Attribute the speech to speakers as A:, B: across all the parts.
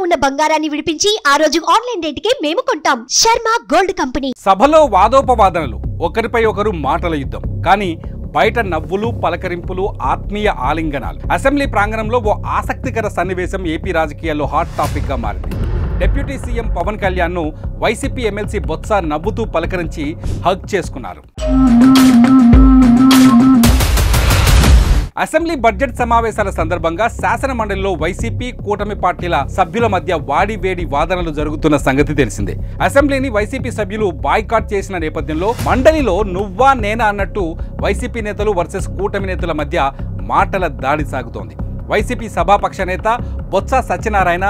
A: ఉన్న బంగారాన్ని విడిపించి ఆ రోజు ఆన్లైన్ రేటుకే మేము కొంటాం. Sharma gold company.
B: సభలో వాదోపవాదనలు, ఒకరిపై ఒకరు మాటల యుద్ధం. కానీ బయట నవ్వులు, పలకరింపులు, ఆత్మీయ ఆలింగనాలు. అసెంబ్లీ ప్రాంగణంలో ఓ ఆసక్తికర సన్నివేశం ఏపీ రాజకీయాల్లో హాట్ టాపిక్ గా మారింది. డిప్యూటీ సీఎం పవన్ కళ్యాణ్ ను వైసీపీ ఎమ్మెల్సీ బొత్స నవ్వుతూ పలకరించి హగ్ చేసుకున్నారు. అసెంబ్లీ బడ్జెట్ సమావేశాల సందర్భంగా శాసన మండలిలో వైసీపీ కూటమి పార్టీల సభ్యుల మధ్య వాడివేడి వాదనలు జరుగుతున్న సంగతి తెలిసిందే. అసెంబ్లీని వైసీపీ సభ్యులు బాయ్కాట్ చేసిన నేపథ్యంలో మండలిలో నువ్వా నేనా అన్నట్టు వైసీపీ నేతలు వర్సెస్ కూటమి నేతల మధ్య మాటల దాడి సాగుతోంది. వైసీపీ సభాపక్ష నేత Botsa Satyanarayana,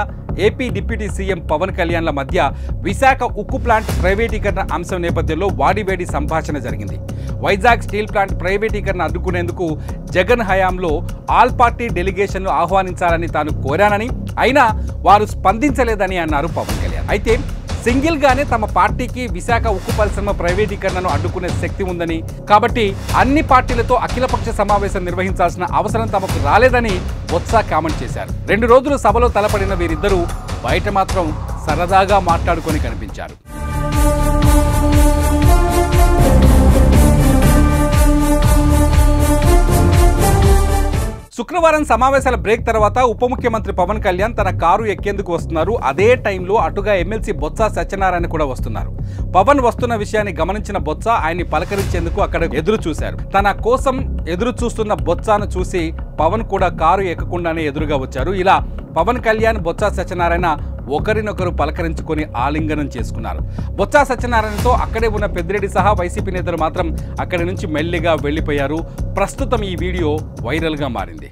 B: AP deputy CM Pawan కళ్యాణ్ల మధ్య విశాఖ ఉక్కు ప్లాంట్ ప్రైవేటీకరణ అంశం నేపథ్యంలో వాడివేడి సంభాషణ జరిగింది. వైజాగ్ స్టీల్ ప్లాంట్ ప్రైవేటీకరణ అడ్డుకునేందుకు జగన్ హయాంలో ఆల్ పార్టీ డెలిగేషన్ను ఆహ్వానించాలని తాను కోరానని, అయినా వారు స్పందించలేదని అన్నారు పవన్ కళ్యాణ్. అయితే సింగిల్ గానే తమ పార్టీకి విశాఖ ఉక్కు పరిశ్రమ ప్రైవేటీకరణను అడ్డుకునే శక్తి ఉందని, కాబట్టి అన్ని పార్టీలతో అఖిలపక్ష సమావేశం నిర్వహించాల్సిన అవసరం తమకు రాలేదని బొత్స కామెంట్ చేశారు. 2 రోజులు సభలో తలపడిన వీరిద్దరూ బయట మాత్రం సరదాగా మాట్లాడుకొని కనిపించారు. శుక్రవారం సమావేశాల బ్రేక్ తర్వాత ఉప ముఖ్యమంత్రి పవన్ కళ్యాణ్ తన కారు ఎక్కేందుకు వస్తున్నారు. అదే టైంలో అటుగా ఎమ్మెల్సీ బొత్స సత్యనారాయణ కూడా వస్తున్నారు. పవన్ వస్తున్న విషయాన్ని గమనించిన బొత్స ఆయన్ని పలకరించేందుకు అక్కడ ఎదురు చూశారు. తన కోసం ఎదురు చూస్తున్న బొత్సను చూసి పవన్ కూడా కారు ఎక్కకుండానే ఎదురుగా వచ్చారు. ఇలా పవన్ కళ్యాణ్, బొత్స సత్యనారాయణ ఒకరినొకరు పలకరించుకొని ఆలింగనం చేసుకున్నారు. బొత్స సత్యనారాయణతో అక్కడే ఉన్న పెద్దిరెడ్డి సహా వైసీపీ నేతలు మాత్రం అక్కడి నుంచి మెల్లిగా వెళ్లిపోయారు. ప్రస్తుతం ఈ వీడియో వైరల్గా మారింది.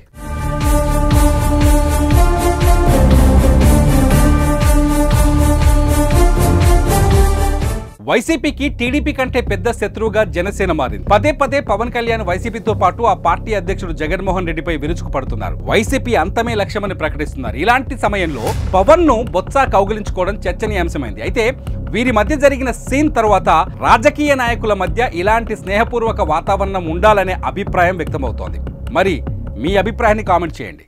B: వైసీపీకి టీడీపీ కంటే పెద్ద శత్రువుగా జనసేన మారింది. పదే పదే పవన్ కళ్యాణ్ వైసీపీతో పాటు ఆ పార్టీ అధ్యక్షుడు జగన్మోహన్ రెడ్డిపై విరుచుకుపడుతున్నారు. వైసీపీ అంతమే లక్ష్యమని ప్రకటిస్తున్నారు. ఇలాంటి సమయంలో పవన్ ను బొత్స కౌగిలించుకోవడం చర్చనీయాంశమైంది. అయితే వీరి మధ్య జరిగిన సీన్ తర్వాత రాజకీయ నాయకుల మధ్య ఇలాంటి స్నేహపూర్వక వాతావరణం ఉండాలనే అభిప్రాయం వ్యక్తమవుతోంది. మరి మీ అభిప్రాయాన్ని కామెంట్ చేయండి.